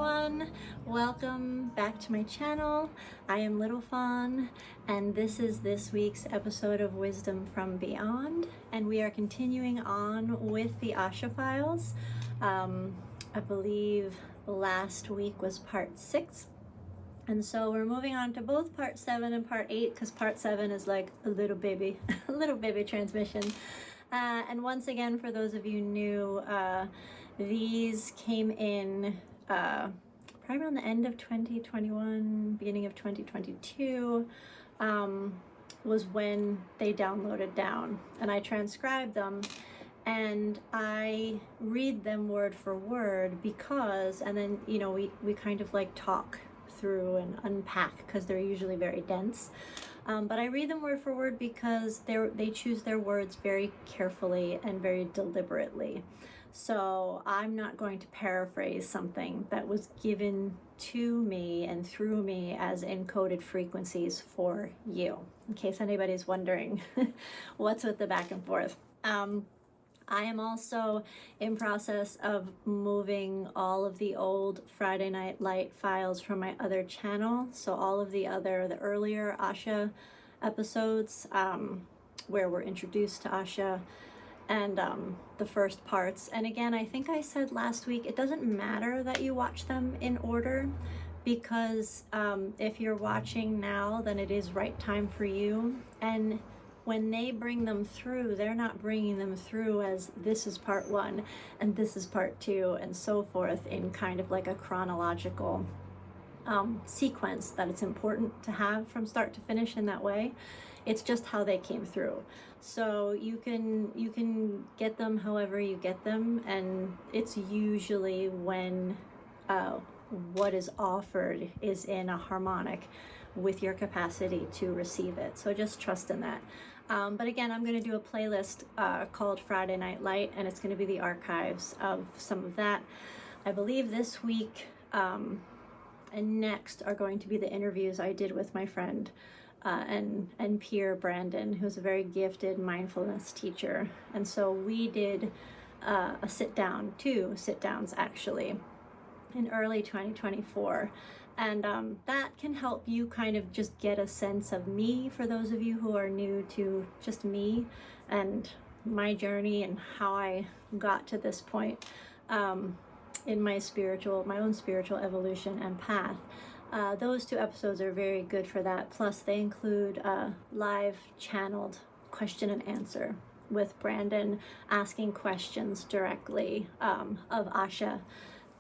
everyone, welcome back to my channel. I am Little Fawn, and this is this week's episode of Wisdom from Beyond, and we are continuing on with the ASHA files. I believe last week was part 6, and so we're moving on to both part 7 and part 8, because part 7 is like a little baby a little baby transmission. And once again, for those of you new, these came in probably around the end of 2021, beginning of 2022, was when they downloaded down. And I transcribed them, and I read them word for word because, and then, you know, we kind of like talk through and unpack because they're usually very dense. But I read them word for word because they choose their words very carefully and very deliberately. So I'm not going to paraphrase something that was given to me and through me as encoded frequencies for you, in case anybody's wondering what's with the back and forth. I am also in process of moving all of the old Friday Night Light files from my other channel. So all of the earlier ASHA episodes where we're introduced to ASHA, and the first parts. And again, I think I said last week, it doesn't matter that you watch them in order, because if you're watching now, then it is right time for you. And when they bring them through, they're not bringing them through as this is part 1 and this is part 2 and so forth in kind of like a chronological sequence that it's important to have from start to finish in that way. It's just how they came through. So you can get them however you get them, and it's usually when what is offered is in a harmonic with your capacity to receive it. So just trust in that. But again, I'm going to do a playlist called Friday Night Light, and it's going to be the archives of some of that. I believe this week and next are going to be the interviews I did with my friend and peer Brandon, who's a very gifted mindfulness teacher. And so we did two sit-downs actually in early 2024, and that can help you kind of just get a sense of me, for those of you who are new to just me and my journey and how I got to this point in my own spiritual evolution and path. Those 2 episodes are very good for that. Plus they include live channeled question and answer with Brandon asking questions directly of ASHA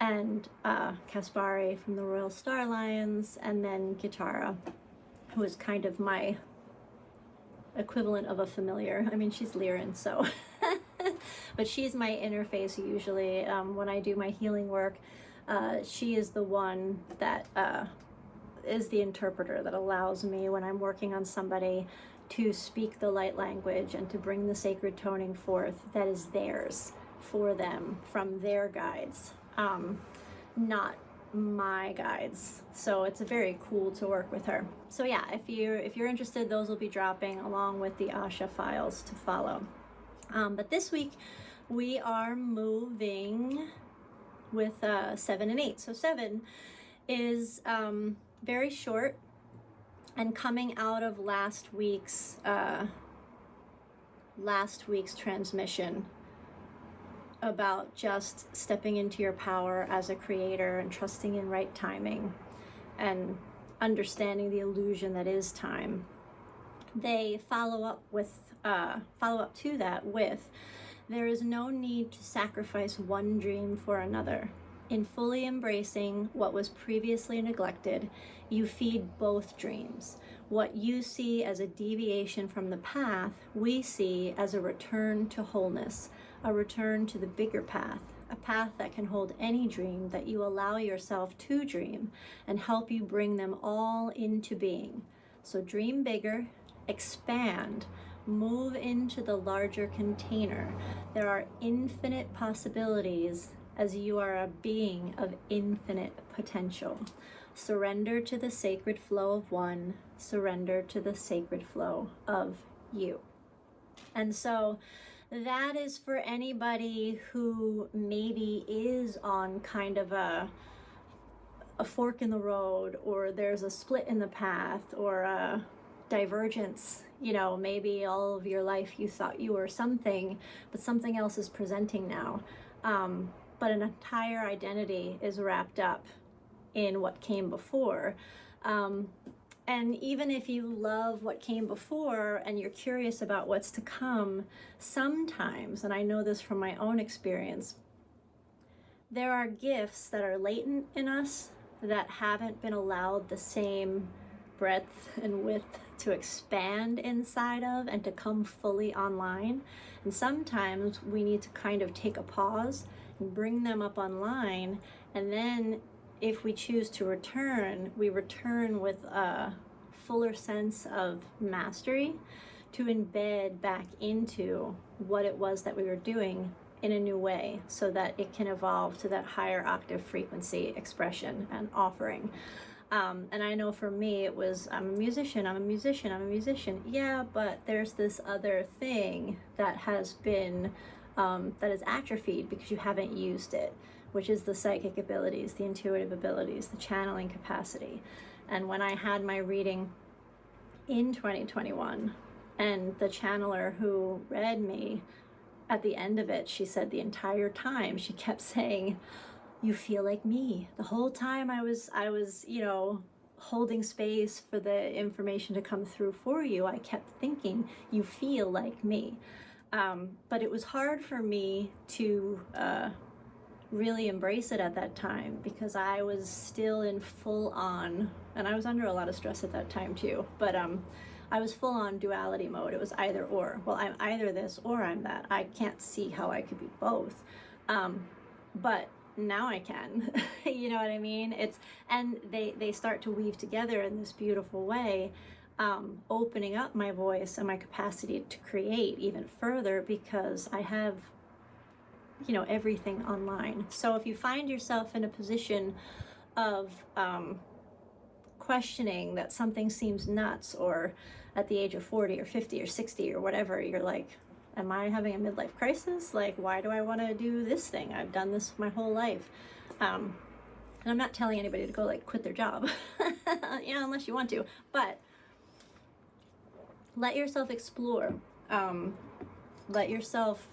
and Kaspari from the Royal Star Lions, and then Gitara, who is kind of my equivalent of a familiar. I mean, she's Lyran, so but she's my interface usually when I do my healing work. She is the one that is the interpreter that allows me, when I'm working on somebody, to speak the light language and to bring the sacred toning forth that is theirs for them from their guides, not my guides. So it's very cool to work with her. So yeah, if you're interested, those will be dropping along with the ASHA files to follow. But this week we are moving with 7 and 8. So 7 is very short, and coming out of last week's transmission about just stepping into your power as a creator and trusting in right timing and understanding the illusion that is time. They follow up to that with, there is no need to sacrifice one dream for another. In fully embracing what was previously neglected, you feed both dreams. What you see as a deviation from the path, we see as a return to wholeness, a return to the bigger path, a path that can hold any dream that you allow yourself to dream and help you bring them all into being. So dream bigger, expand, move into the larger container. There are infinite possibilities as you are a being of infinite potential. Surrender to the sacred flow of one, surrender to the sacred flow of you. And so that is for anybody who maybe is on kind of a a fork in the road, or there's a split in the path, or a divergence. Maybe all of your life you thought you were something, but something else is presenting now. But an entire identity is wrapped up in what came before. And even if you love what came before and you're curious about what's to come, sometimes, and I know this from my own experience, there are gifts that are latent in us that haven't been allowed the same breadth and width to expand inside of and to come fully online. And sometimes we need to kind of take a pause and bring them up online, and then if we choose to return, we return with a fuller sense of mastery to embed back into what it was that we were doing in a new way, so that it can evolve to that higher octave frequency expression and offering. And I know for me it was, I'm a musician. Yeah, but there's this other thing that has been, that is atrophied because you haven't used it, which is the psychic abilities, the intuitive abilities, the channeling capacity. And when I had my reading in 2021, and the channeler who read me, at the end of it, she said the entire time, she kept saying, "You feel like me." The whole time I was, holding space for the information to come through for you, I kept thinking, "You feel like me." But it was hard for me to really embrace it at that time, because I was still in full on, and I was under a lot of stress at that time too, but I was full on duality mode. It was either or. Well, I'm either this or I'm that. I can't see how I could be both. But now I can. You know what I mean? And they start to weave together in this beautiful way, opening up my voice and my capacity to create even further, because I have everything online. So if you find yourself in a position of questioning that something seems nuts, or at the age of 40 or 50 or 60 or whatever, you're like, am I having a midlife crisis? Like, why do I want to do this thing? I've done this my whole life. And I'm not telling anybody to go quit their job, unless you want to, but let yourself explore. Let yourself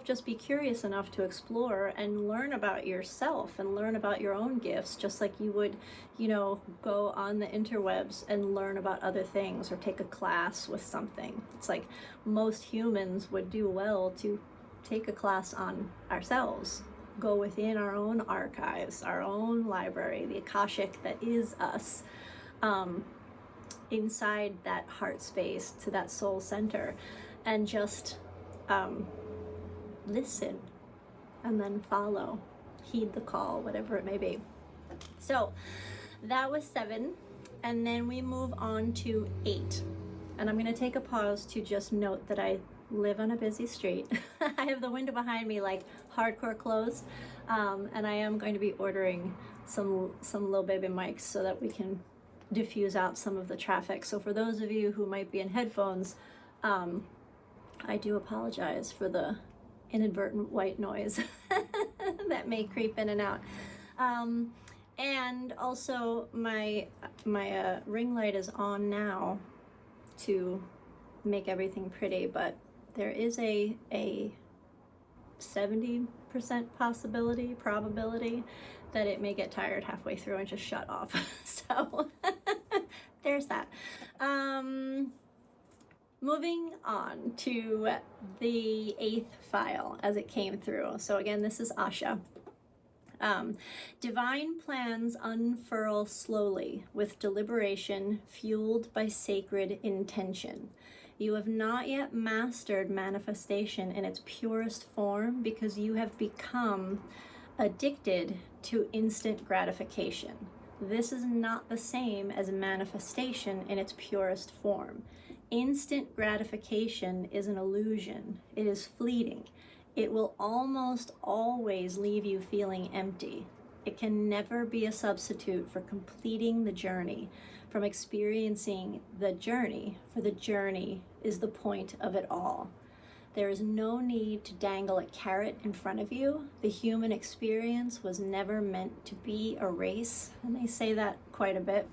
just be curious enough to explore and learn about yourself and learn about your own gifts, just like you would, go on the interwebs and learn about other things, or take a class with something. It's like most humans would do well to take a class on ourselves, go within our own archives, our own library, the Akashic that is us, inside that heart space, to that soul center, and just listen, and then follow, heed the call, whatever it may be. So that was 7, and then we move on to 8. And I'm going to take a pause to just note that I live on a busy street. I have the window behind me hardcore closed, and I am going to be ordering some little baby mics so that we can diffuse out some of the traffic. So for those of you who might be in headphones, I do apologize for the inadvertent white noise that may creep in and out. And also my ring light is on now to make everything pretty, but there is a 70% probability that it may get tired halfway through and just shut off. So there's that. Moving on to the 8th file as it came through. So again, this is ASHA. Divine plans unfurl slowly with deliberation fueled by sacred intention. You have not yet mastered manifestation in its purest form because you have become addicted to instant gratification. This is not the same as manifestation in its purest form. Instant gratification is an illusion. It is fleeting. It will almost always leave you feeling empty. It can never be a substitute for completing the journey, from experiencing the journey, for the journey is the point of it all. There is no need to dangle a carrot in front of you. The human experience was never meant to be a race, and they say that quite a bit.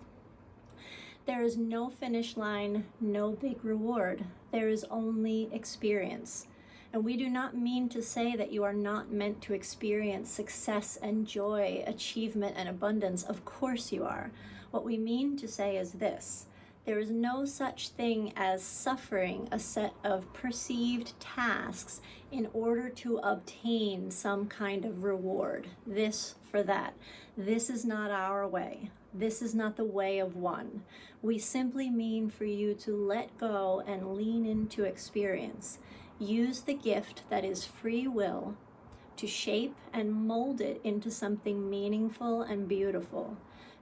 There is no finish line, no big reward. There is only experience. And we do not mean to say that you are not meant to experience success and joy, achievement and abundance. Of course you are. What we mean to say is this: there is no such thing as suffering a set of perceived tasks in order to obtain some kind of reward, this for that. This is not our way. This is not the way of one. We simply mean for you to let go and lean into experience. Use the gift that is free will to shape and mold it into something meaningful and beautiful.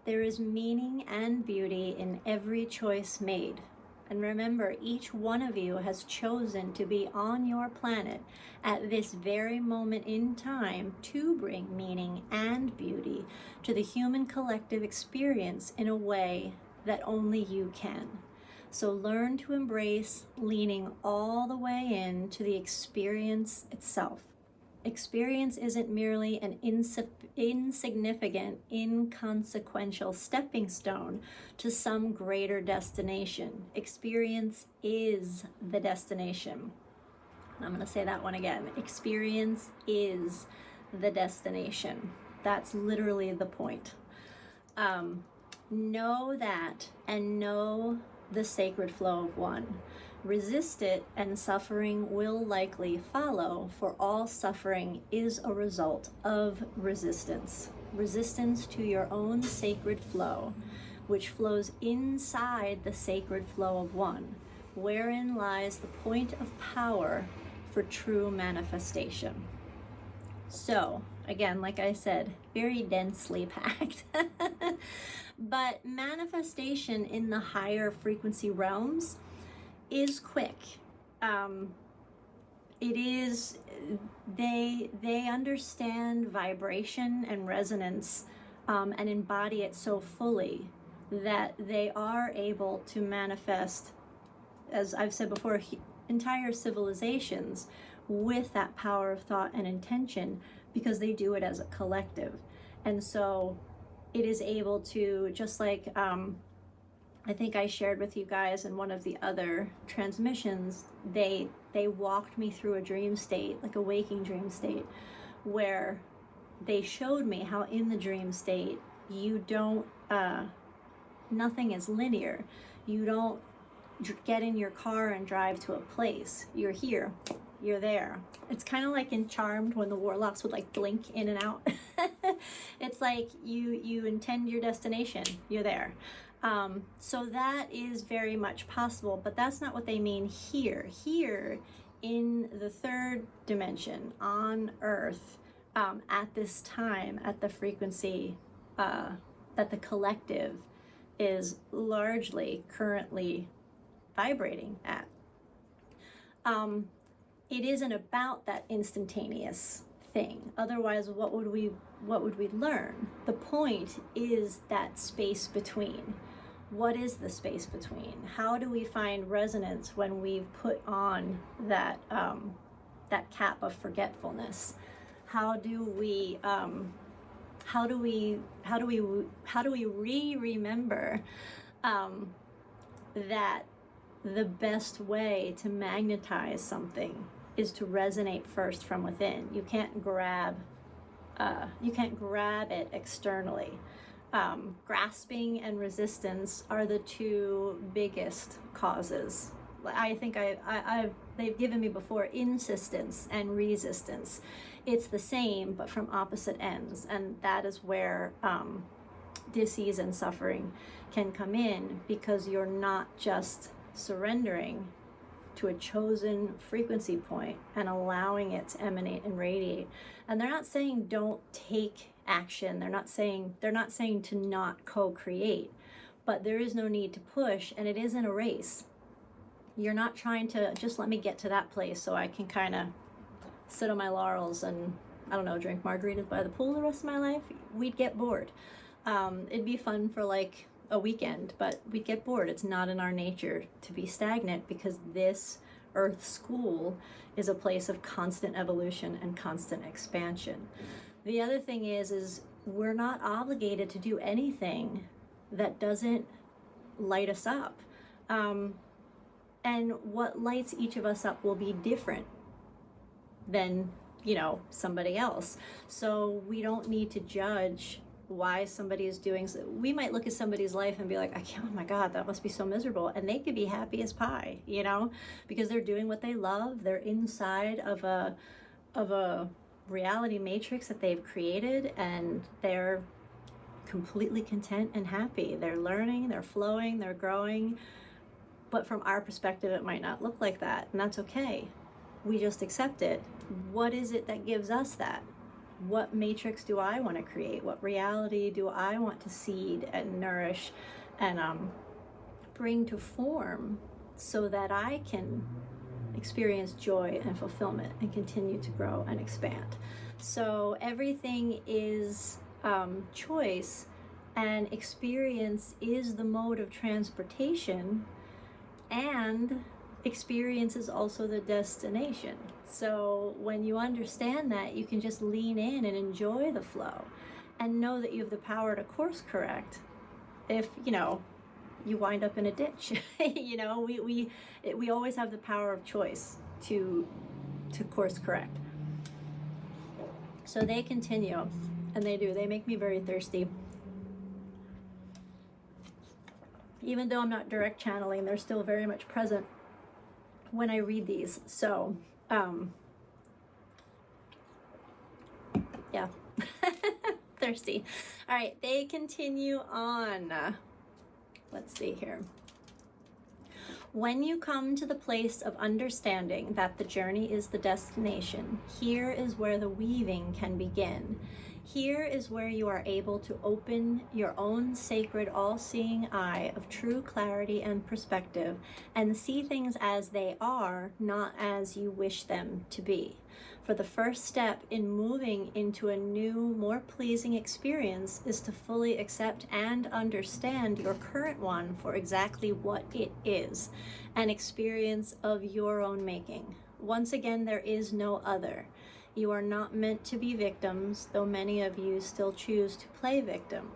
There is meaning and beauty in every choice made. And remember, each one of you has chosen to be on your planet at this very moment in time to bring meaning and beauty to the human collective experience in a way that only you can. So learn to embrace leaning all the way into the experience itself. Experience isn't merely an insignificant, inconsequential stepping stone to some greater destination. Experience is the destination. I'm going to say that one again. Experience is the destination. That's literally the point. Know that and know the sacred flow of one. Resist it and suffering will likely follow, for all suffering is a result of resistance. Resistance to your own sacred flow, which flows inside the sacred flow of one, wherein lies the point of power for true manifestation. So, again, like I said, very densely packed. But manifestation in the higher frequency realms is quick. It is, they understand vibration and resonance and embody it so fully that they are able to manifest, as I've said before, entire civilizations with that power of thought and intention, because they do it as a collective. And so it is able to, just like I think I shared with you guys in one of the other transmissions, they walked me through a dream state, like a waking dream state, where they showed me how in the dream state you don't, nothing is linear. You don't get in your car and drive to a place. You're here, you're there. It's kind of like in Charmed when the warlocks would like blink in and out. It's like you intend your destination, you're there. So that is very much possible, but that's not what they mean here. Here in the third dimension on Earth, at this time, at the frequency that the collective is largely currently vibrating at. It isn't about that instantaneous thing. Otherwise, what would we learn? The point is that space between. What is the space between? How do we find resonance when we've put on that that cap of forgetfulness? How do we remember that the best way to magnetize something is to resonate first from within? You can't grab it externally. Grasping and resistance are the two biggest causes. I think they've given me before insistence and resistance. It's the same, but from opposite ends, and that is where disease and suffering can come in, because you're not just surrendering to a chosen frequency point and allowing it to emanate and radiate. And they're not saying don't take action. They're not saying to not co-create, but there is no need to push, and it isn't a race. You're not trying to just let me get to that place so I can kind of sit on my laurels and, I don't know, drink margaritas by the pool the rest of my life. We'd get bored. It'd be fun for like a weekend, but we'd get bored. It's not in our nature to be stagnant, because this Earth school is a place of constant evolution and constant expansion. The other thing is we're not obligated to do anything that doesn't light us up. And what lights each of us up will be different than, somebody else. So we don't need to judge why somebody is doing so. We might look at somebody's life and be like, oh my God, that must be so miserable. And they could be happy as pie, because they're doing what they love. They're inside of a reality matrix that they've created, and they're completely content and happy. They're learning, they're flowing, they're growing. But from our perspective, it might not look like that, and that's okay. We just accept it. What is it that gives us that? What matrix do I want to create? What reality do I want to seed and nourish and bring to form so that I can experience joy and fulfillment and continue to grow and expand? So everything is choice, and experience is the mode of transportation, and experience is also the destination. So when you understand that, you can just lean in and enjoy the flow and know that you have the power to course correct if you wind up in a ditch. We always have the power of choice to course correct. So they continue, and they make me very thirsty. Even though I'm not direct channeling, they're still very much present when I read these. So, yeah, thirsty. All right, they continue on. Let's see here. When you come to the place of understanding that the journey is the destination, here is where the weaving can begin. Here is where you are able to open your own sacred, all-seeing eye of true clarity and perspective and see things as they are, not as you wish them to be. For the first step in moving into a new, more pleasing experience is to fully accept and understand your current one for exactly what it is, an experience of your own making. Once again, there is no other. You are not meant to be victims, though many of you still choose to play victim.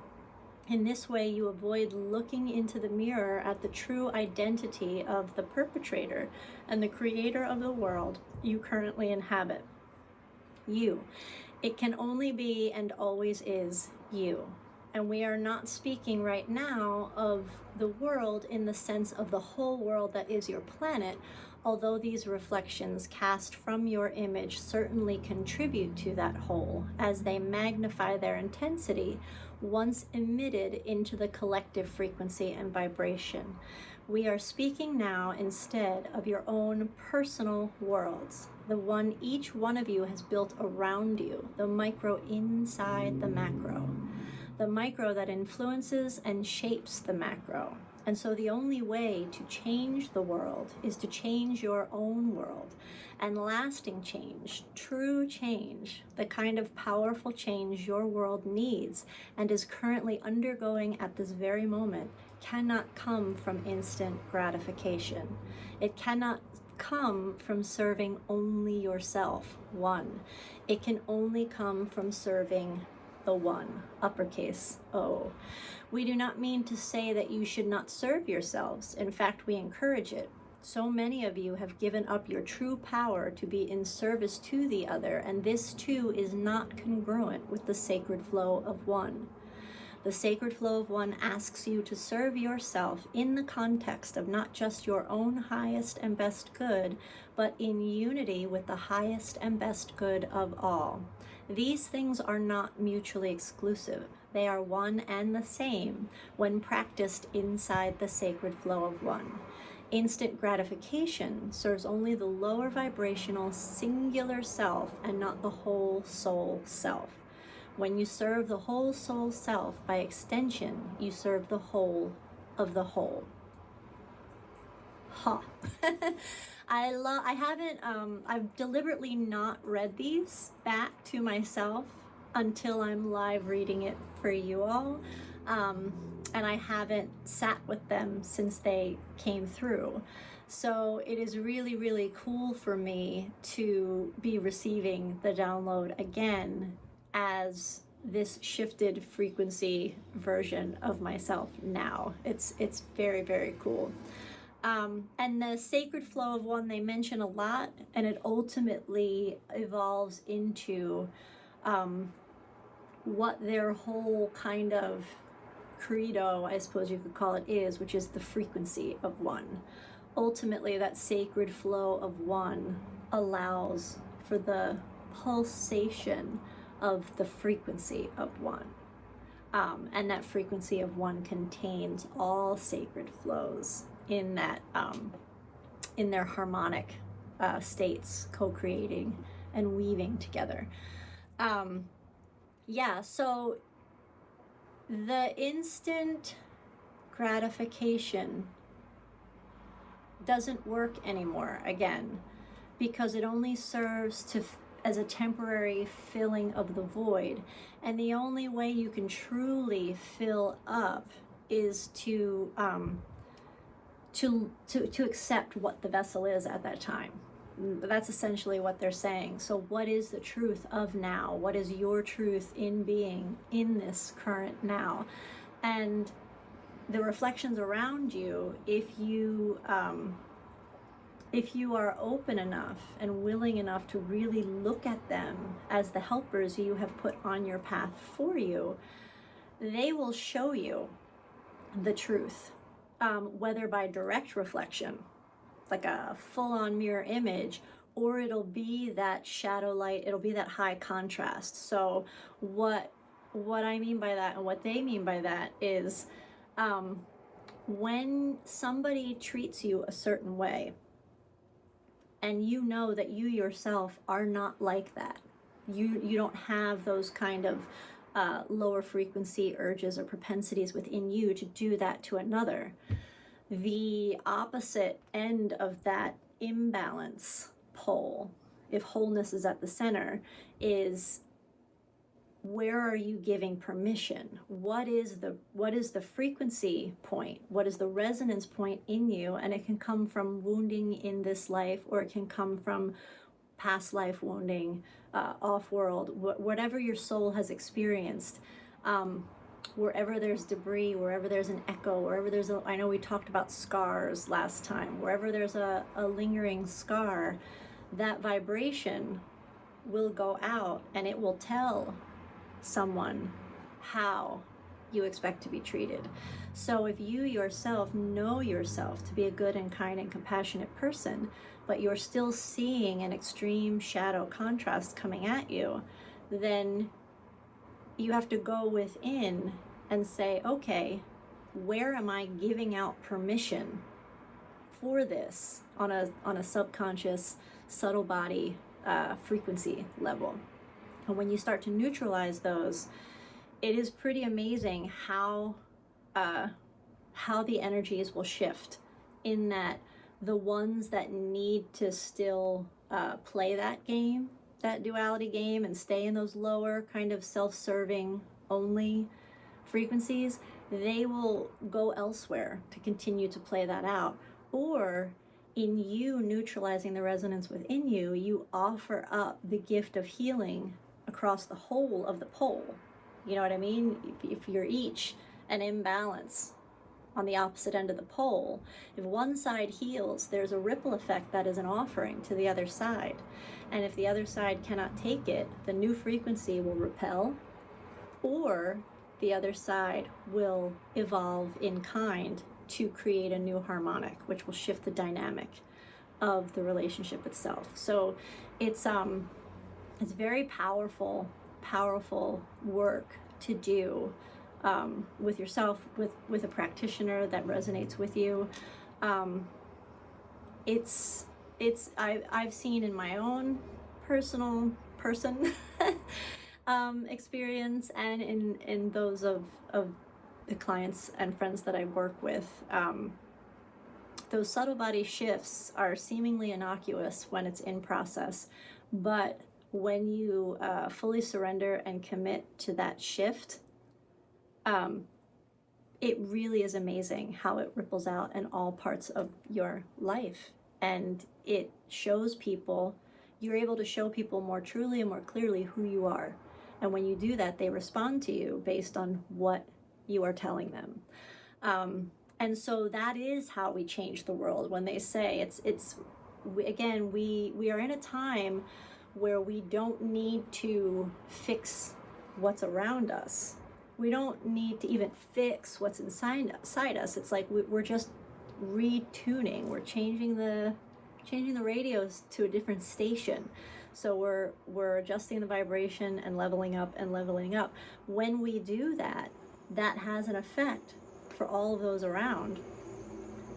In this way, you avoid looking into the mirror at the true identity of the perpetrator and the creator of the world you currently inhabit. You. It can only be and always is you. And we are not speaking right now of the world in the sense of the whole world that is your planet, although these reflections cast from your image certainly contribute to that whole as they magnify their intensity once emitted into the collective frequency and vibration. We are speaking now instead of your own personal worlds, the one each one of you has built around you, the micro inside the macro that influences and shapes the macro. And so the only way to change the world is to change your own world. And lasting change, true change, the kind of powerful change your world needs and is currently undergoing at this very moment, cannot come from instant gratification. It cannot come from serving only yourself, one. It can only come from serving the one, uppercase O. We do not mean to say that you should not serve yourselves. In fact, we encourage it. So many of you have given up your true power to be in service to the other, and this too is not congruent with the sacred flow of one. The sacred flow of one asks you to serve yourself in the context of not just your own highest and best good, but in unity with the highest and best good of all. These things are not mutually exclusive. They are one and the same when practiced inside the sacred flow of one. Instant gratification serves only the lower vibrational singular self and not the whole soul self. When you serve the whole soul self, by extension, you serve the whole of the whole. Huh. I've deliberately not read these back to myself until I'm live reading it for you all. and I haven't sat with them since they came through. So it is really, really cool for me to be receiving the download again as this shifted frequency version of myself now. It's very, very cool. And the sacred flow of one they mention a lot, and it ultimately evolves into what their whole kind of credo, I suppose you could call it, is, which is the frequency of one. Ultimately, that sacred flow of one allows for the pulsation of the frequency of one. And that frequency of one contains all sacred flows in that, in their harmonic states, co-creating and weaving together. Yeah, so the instant gratification doesn't work anymore, again, because it only serves to as a temporary filling of the void. And the only way you can truly fill up is to accept what the vessel is at that time. That's essentially what they're saying. So what is the truth of now? What is your truth in being in this current now? And the reflections around you, if you are open enough and willing enough to really look at them as the helpers you have put on your path for you, they will show you the truth, whether by direct reflection, like a full-on mirror image, or it'll be that shadow light, it'll be that high contrast. So what I mean by that and what they mean by that is when somebody treats you a certain way and you know that you yourself are not like that, you don't have those kind of lower frequency urges or propensities within you to do that to another. The opposite end of that imbalance pole, if wholeness is at the center, is where are you giving permission? What is the frequency point? What is the resonance point in you? And it can come from wounding in this life, or it can come from past life wounding, off-world, whatever your soul has experienced. Wherever there's debris, wherever there's an echo, wherever there's I know we talked about scars last time, wherever there's a lingering scar, that vibration will go out and it will tell someone how you expect to be treated. So if you yourself know yourself to be a good and kind and compassionate person, but you're still seeing an extreme shadow contrast coming at you, then you have to go within and say, okay, where am I giving out permission for this on a subconscious, subtle body frequency level? And when you start to neutralize those, it is pretty amazing how the energies will shift, in that the ones that need to still play that game, that duality game, and stay in those lower kind of self-serving only frequencies, they will go elsewhere to continue to play that out. Or in you neutralizing the resonance within you, you offer up the gift of healing across the whole of the pole. You know what I mean? If you're each an imbalance on the opposite end of the pole, if one side heals, there's a ripple effect that is an offering to the other side. And if the other side cannot take it, the new frequency will repel, or the other side will evolve in kind to create a new harmonic, which will shift the dynamic of the relationship itself. So it's very powerful work to do with yourself, with a practitioner that resonates with you. I've seen in my own personal experience, and in those of the clients and friends that I work with, those subtle body shifts are seemingly innocuous when it's in process, but when you fully surrender and commit to that shift, it really is amazing how it ripples out in all parts of your life. And it shows people, you're able to show people more truly and more clearly who you are. And when you do that, they respond to you based on what you are telling them. And so that is how we change the world. When they say we are in a time where we don't need to fix what's around us. We don't need to even fix what's inside us. It's like we're just retuning. We're changing the radios to a different station. So we're adjusting the vibration and leveling up and leveling up. When we do that, that has an effect for all of those around,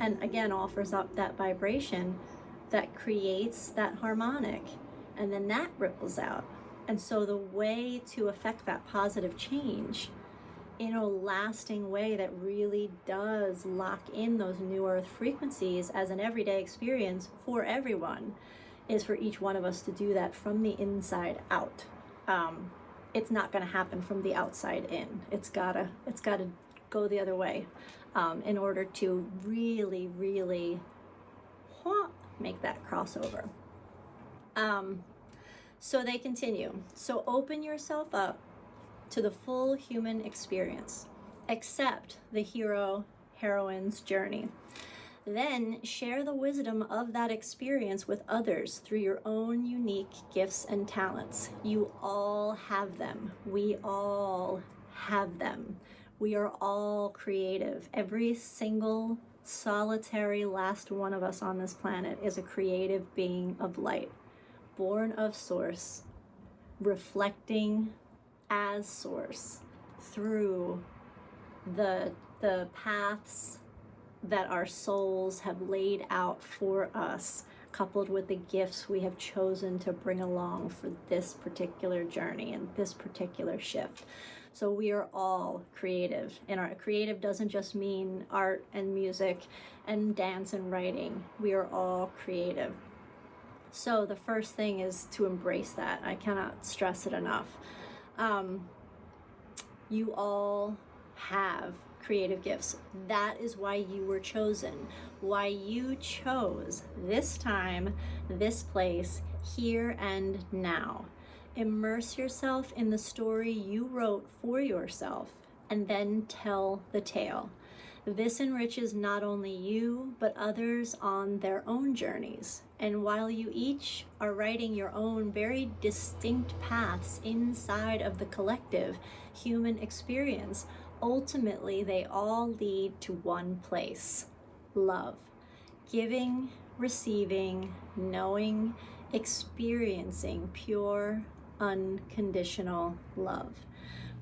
and again offers up that vibration that creates that harmonic, and then that ripples out. And so the way to affect that positive change in a lasting way that really does lock in those new earth frequencies as an everyday experience for everyone is for each one of us to do that from the inside out. It's not going to happen from the outside in. It's gotta go the other way in order to really, really make that crossover. So they continue. So open yourself up to the full human experience. Accept the heroine's journey. Then share the wisdom of that experience with others through your own unique gifts and talents. You all have them. We all have them. We are all creative. Every single solitary last one of us on this planet is a creative being of light, born of source, reflecting as source through the paths that our souls have laid out for us, coupled with the gifts we have chosen to bring along for this particular journey and this particular shift. So we are all creative, and our creative doesn't just mean art and music and dance and writing. We are all creative. So the first thing is to embrace that. I cannot stress it enough. You all have creative gifts. That is why you were chosen, why you chose this time, this place, here and now. Immerse yourself in the story you wrote for yourself and then tell the tale. This enriches not only you, but others on their own journeys. And while you each are writing your own very distinct paths inside of the collective human experience, ultimately they all lead to one place: love. Giving, receiving, knowing, experiencing pure, unconditional love.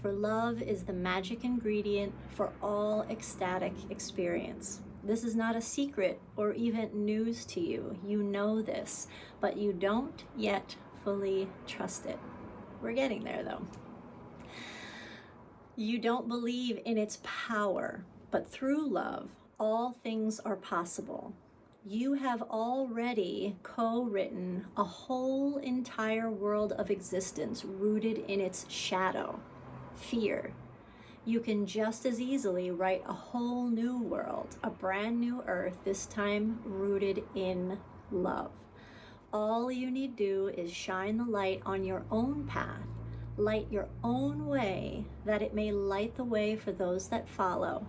For love is the magic ingredient for all ecstatic experience. This is not a secret or even news to you. You know this, but you don't yet fully trust it. We're getting there though. You don't believe in its power, but through love, all things are possible. You have already co-written a whole entire world of existence rooted in its shadow, fear. You can just as easily write a whole new world, a brand new earth, this time rooted in love. All you need to do is shine the light on your own path, light your own way, that it may light the way for those that follow.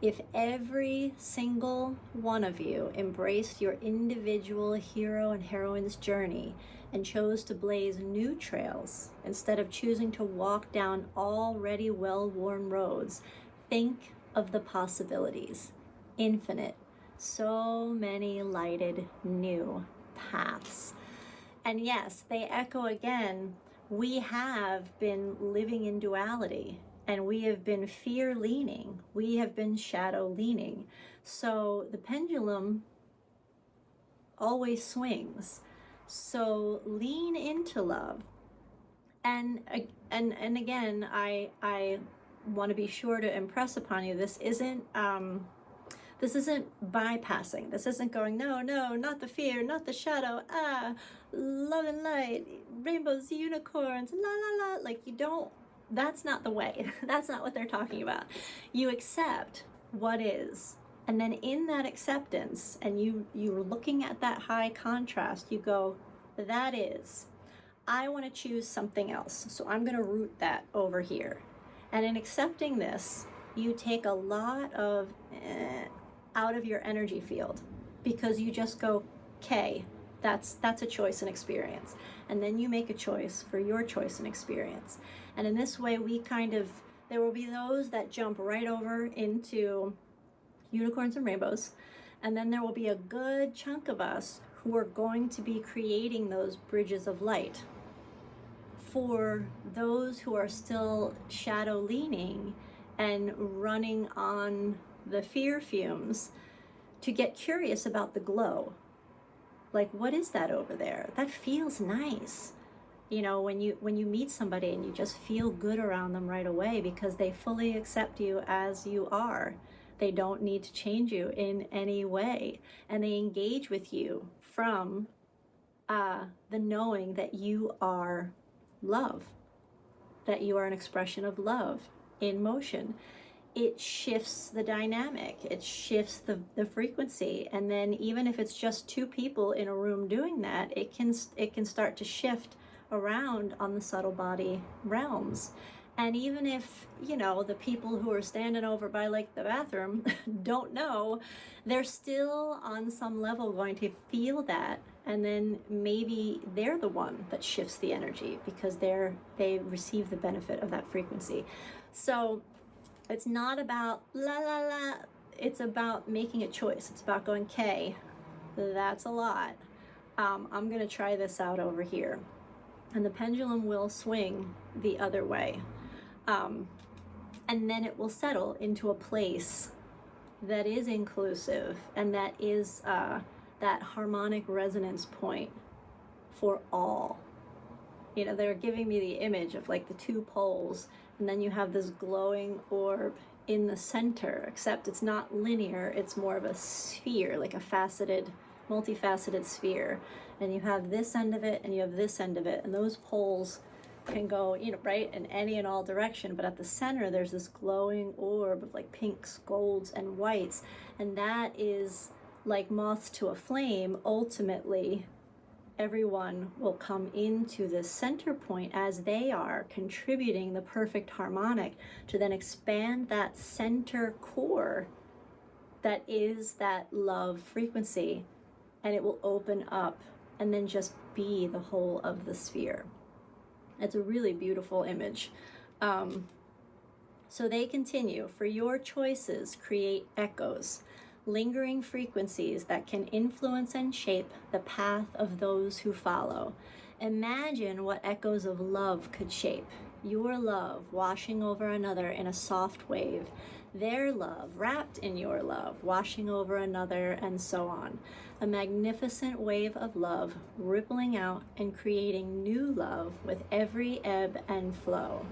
If every single one of you embraced your individual hero and heroine's journey and chose to blaze new trails instead of choosing to walk down already well-worn roads, think of the possibilities. Infinite. So many lighted new paths. And yes, they echo again. We have been living in duality, and we have been fear leaning. We have been shadow leaning. So the pendulum always swings. So lean into love. And again, I want to be sure to impress upon you, this isn't bypassing. This isn't going, no, not the fear, not the shadow, love and light, rainbows, unicorns, la la la. Like, you don't that's not the way. That's not what they're talking about. You accept what is. And then in that acceptance, and you're looking at that high contrast, you go, that is. I want to choose something else. So I'm going to root that over here. And in accepting this, you take a lot of out of your energy field, because you just go, okay, that's a choice and experience. And then you make a choice for your choice and experience. And in this way, there will be those that jump right over into unicorns and rainbows. And then there will be a good chunk of us who are going to be creating those bridges of light for those who are still shadow leaning and running on the fear fumes, to get curious about the glow. Like, what is that over there? That feels nice. You know, when you meet somebody and you just feel good around them right away, because they fully accept you as you are. They don't need to change you in any way. And they engage with you from the knowing that you are love, that you are an expression of love in motion. It shifts the dynamic, it shifts the frequency. And then even if it's just two people in a room doing that, it can start to shift around on the subtle body realms. And even if, you know, the people who are standing over by like the bathroom don't know, they're still on some level going to feel that. And then maybe they're the one that shifts the energy, because they receive the benefit of that frequency. So it's not about la la la, it's about making a choice. It's about going, okay, that's a lot. I'm gonna try this out over here. And the pendulum will swing the other way. And then it will settle into a place that is inclusive, and that is that harmonic resonance point for all. You know, they're giving me the image of like the two poles, and then you have this glowing orb in the center, except it's not linear, it's more of a sphere, like a faceted, multifaceted sphere. And you have this end of it and you have this end of it, and those poles can go, you know, right in any and all direction. But at the center, there's this glowing orb of like pinks, golds, and whites, and that is like moths to a flame. Ultimately, everyone will come into this center point as they are contributing the perfect harmonic to then expand that center core that is that love frequency, and it will open up and then just be the whole of the sphere. It's a really beautiful image. So they continue, for your choices create echoes, lingering frequencies that can influence and shape the path of those who follow. Imagine what echoes of love could shape. Your love washing over another in a soft wave. Their love wrapped in your love, washing over another, and so on. A magnificent wave of love rippling out and creating new love with every ebb and flow.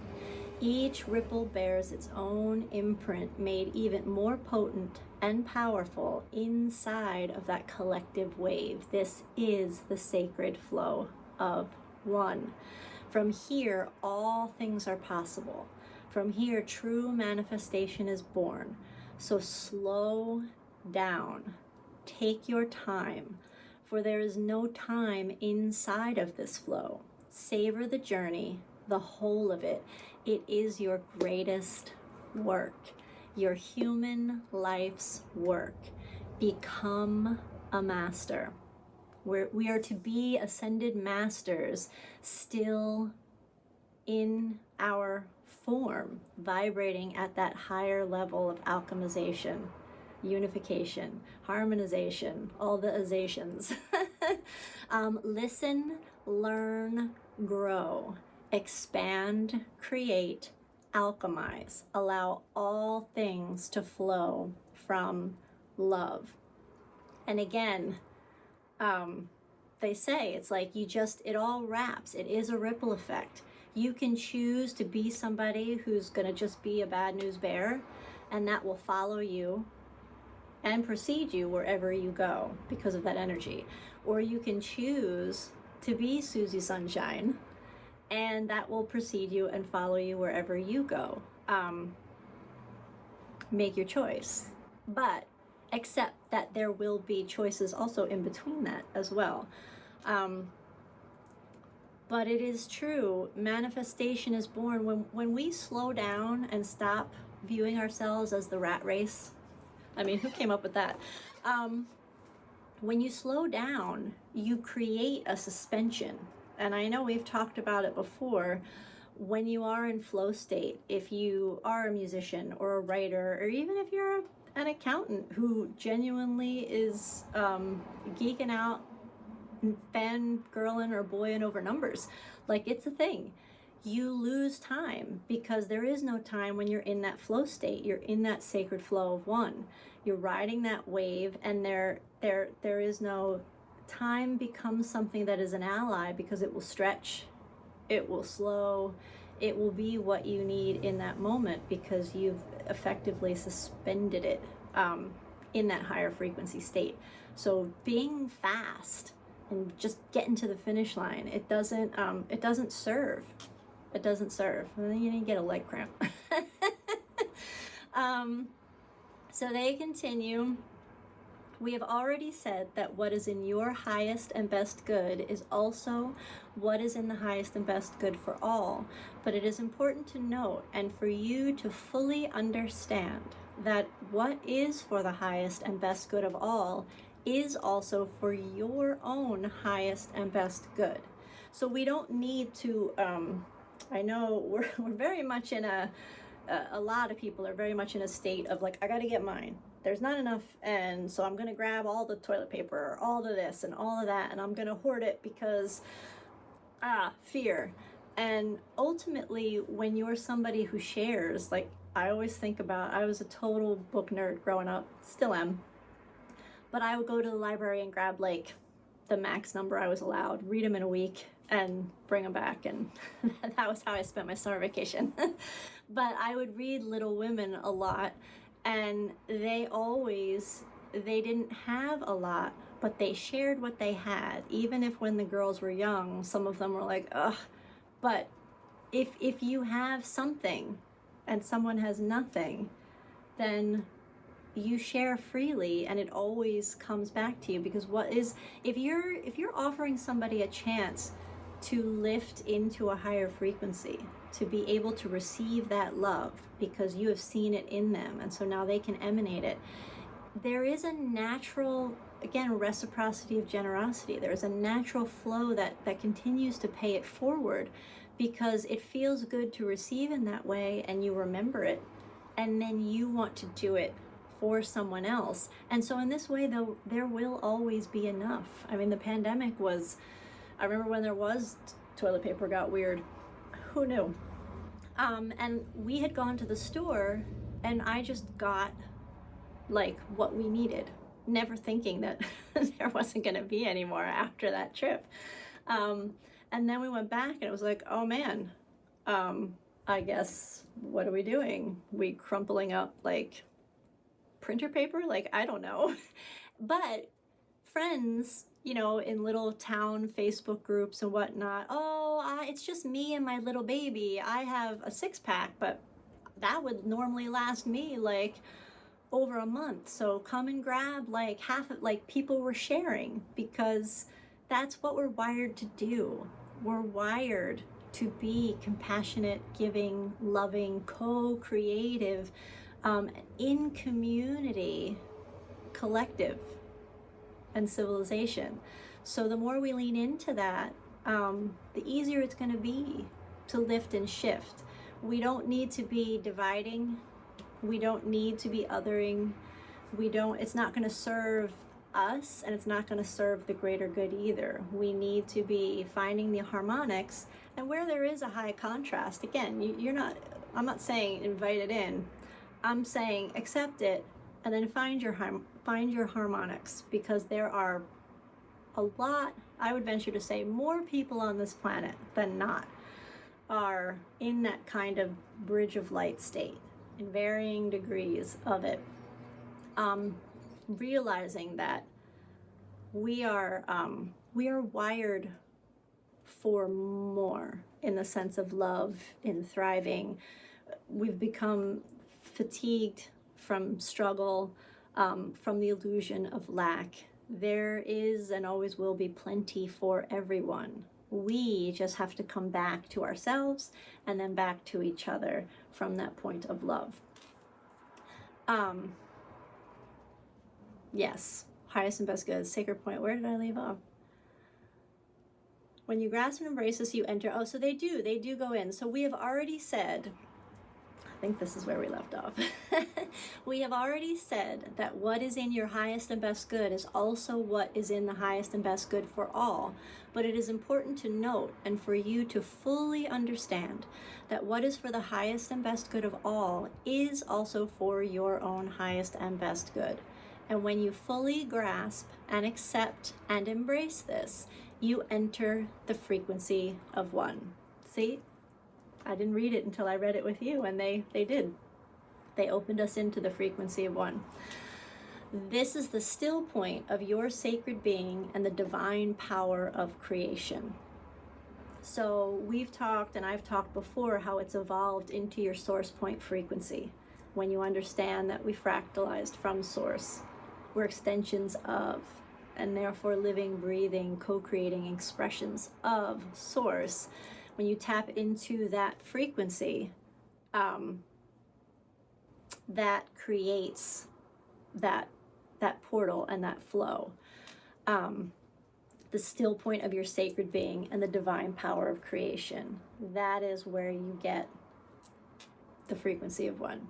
Each ripple bears its own imprint, made even more potent and powerful inside of that collective wave. This is the sacred flow of one. From here, all things are possible. From here, true manifestation is born. So slow down. Take your time, for there is no time inside of this flow. Savor the journey, the whole of it. It is your greatest work, your human life's work. Become a master. We are to be ascended masters, still in our form, vibrating at that higher level of alchemization, unification, harmonization, all the azations. Listen, learn, grow, expand, create, alchemize. Allow all things to flow from love. And again, they say it's like it all wraps. It is a ripple effect. You can choose to be somebody who's going to just be a bad news bearer, and that will follow you and precede you wherever you go because of that energy. Or you can choose to be Susie Sunshine and that will precede you and follow you wherever you go. Make your choice, but accept that there will be choices also in between that as well. But it is true, manifestation is born when we slow down and stop viewing ourselves as the rat race. I mean, who came up with that? When you slow down, you create a suspension. And I know we've talked about it before. When you are in flow state, if you are a musician or a writer, or even if you're an accountant who genuinely is geeking out, fangirling or boying over numbers, like, it's a thing. You lose time because there is no time when you're in that flow state. You're in that sacred flow of one. You're riding that wave, and there is no time. Becomes something that is an ally because it will stretch, it will slow, it will be what you need in that moment because you've effectively suspended it in that higher frequency state. So being fast and just getting to the finish line, it doesn't serve. It doesn't serve. And then you get a leg cramp. So they continue. We have already said that what is in your highest and best good is also what is in the highest and best good for all. But it is important to note and for you to fully understand that what is for the highest and best good of all is also for your own highest and best good. So we don't need to, I know we're very much in a lot of people are very much in a state of like, I gotta get mine. There's not enough, and so I'm gonna grab all the toilet paper, all of this and all of that, and I'm gonna hoard it because, fear. And ultimately, when you're somebody who shares, like, I always think about, I was a total book nerd growing up, still am, but I would go to the library and grab like the max number I was allowed, read them in a week, and bring them back, and that was how I spent my summer vacation. But I would read Little Women a lot, and they didn't have a lot, but they shared what they had. Even if when the girls were young, some of them were like, ugh. But if you have something and someone has nothing, then you share freely, and it always comes back to you. Because if you're offering somebody a chance to lift into a higher frequency, to be able to receive that love because you have seen it in them, and so now they can emanate it, there is a natural, again, reciprocity of generosity. There is a natural flow that continues to pay it forward because it feels good to receive in that way, and you remember it, and then you want to do it for someone else. And so in this way, though, there will always be enough. I mean, the pandemic was, I remember when there was toilet paper got weird. Who knew? And we had gone to the store, and I just got like what we needed, never thinking that there wasn't going to be any more after that trip. And then we went back, and it was like, oh man, I guess, what are we doing? We crumpling up like printer paper? Like, I don't know. But friends, in little town Facebook groups and whatnot, it's just me and my little baby. I have a 6-pack, but that would normally last me like over a month. So come and grab like half of, like, people were sharing, because that's what we're wired to do. We're wired to be compassionate, giving, loving, co-creative, in community, collective, and civilization. So the more we lean into that, the easier it's going to be to lift and shift. We don't need to be dividing. We don't need to be othering. It's not going to serve us, and it's not going to serve the greater good either. We need to be finding the harmonics, and where there is a high contrast, again, I'm not saying invite it in. I'm saying accept it, and then find your harmonics, because there are a lot, I would venture to say, more people on this planet than not are in that kind of bridge of light state in varying degrees of it. Realizing that we are wired for more in the sense of love, in thriving. We've become fatigued from struggle, from the illusion of lack. There is and always will be plenty for everyone. We just have to come back to ourselves and then back to each other from that point of love. Yes, highest and best good, sacred point. Where did I leave off? When you grasp and embrace this, you enter. Oh, so they do go in. So we have already said, I think this is where we left off. We have already said that what is in your highest and best good is also what is in the highest and best good for all. But it is important to note and for you to fully understand that what is for the highest and best good of all is also for your own highest and best good. And when you fully grasp and accept and embrace this, you enter the frequency of one. See? I didn't read it until I read it with you, and they did. They opened us into the frequency of one. This is the still point of your sacred being and the divine power of creation. So we've talked, and I've talked before, how it's evolved into your source point frequency. When you understand that we fractalized from source, we're extensions of, and therefore living, breathing, co-creating expressions of source. When you tap into that frequency, that creates that portal and that flow. The still point of your sacred being and the divine power of creation. That is where you get the frequency of one.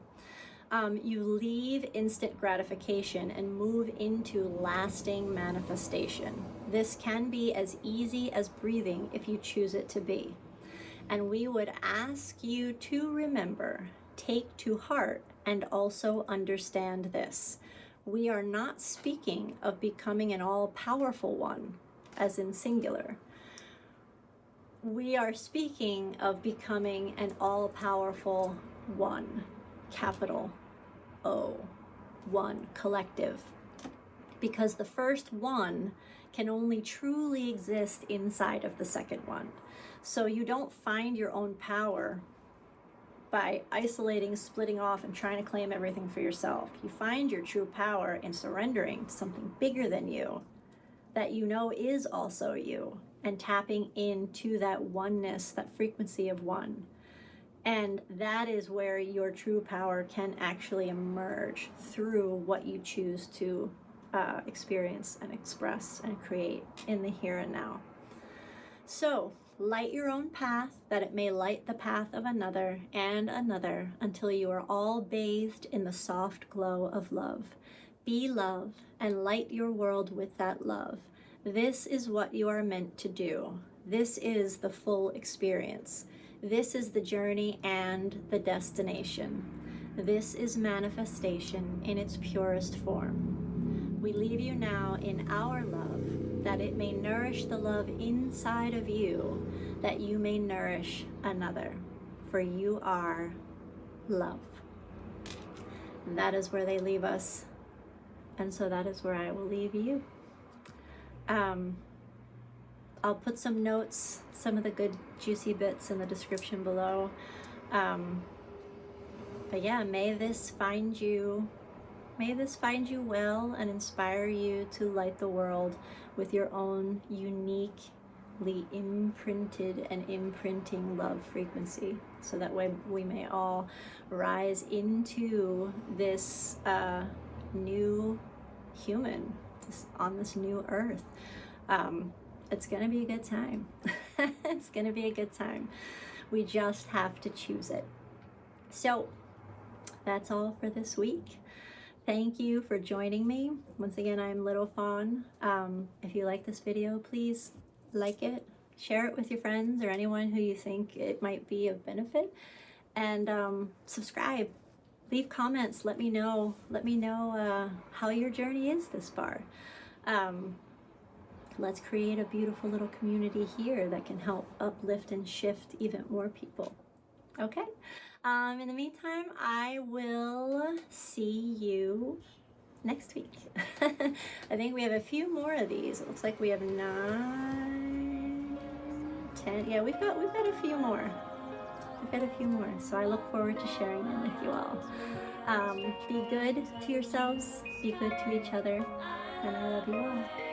You leave instant gratification and move into lasting manifestation. This can be as easy as breathing if you choose it to be. And we would ask you to remember, take to heart, and also understand this. We are not speaking of becoming an all-powerful one, as in singular. We are speaking of becoming an all-powerful one, capital O, one, collective. Because the first one can only truly exist inside of the second one. So you don't find your own power by isolating, splitting off, and trying to claim everything for yourself. You find your true power in surrendering to something bigger than you, that you know is also you, and tapping into that oneness, that frequency of one. And that is where your true power can actually emerge through what you choose to experience and express and create in the here and now. So light your own path, that it may light the path of another and another, until you are all bathed in the soft glow of love. Be love and light your world with that love. This is what you are meant to do. This is the full experience. This is the journey and the destination. This is manifestation in its purest form. We leave you now in our love, that it may nourish the love inside of you, that you may nourish another, for you are love. And that is where they leave us, and so that is where I will leave you. I'll put some notes, some of the good juicy bits in the description below. But yeah, may this find you well and inspire you to light the world with your own uniquely imprinted and imprinting love frequency, so that way we may all rise into this new human on this new earth. It's gonna be a good time. It's gonna be a good time. We just have to choose it. So that's all for this week. Thank you for joining me. Once again, I'm Little Fawn. If you like this video, please like it, share it with your friends or anyone who you think it might be of benefit, and subscribe. Leave comments. Let me know how your journey is this far. Let's create a beautiful little community here that can help uplift and shift even more people. Okay? In the meantime, I will see you next week. I think we have a few more of these. It looks like we have 9, content. Yeah, we've got a few more. We've got a few more, so I look forward to sharing them with you all. Be good to yourselves, be good to each other, and I love you all.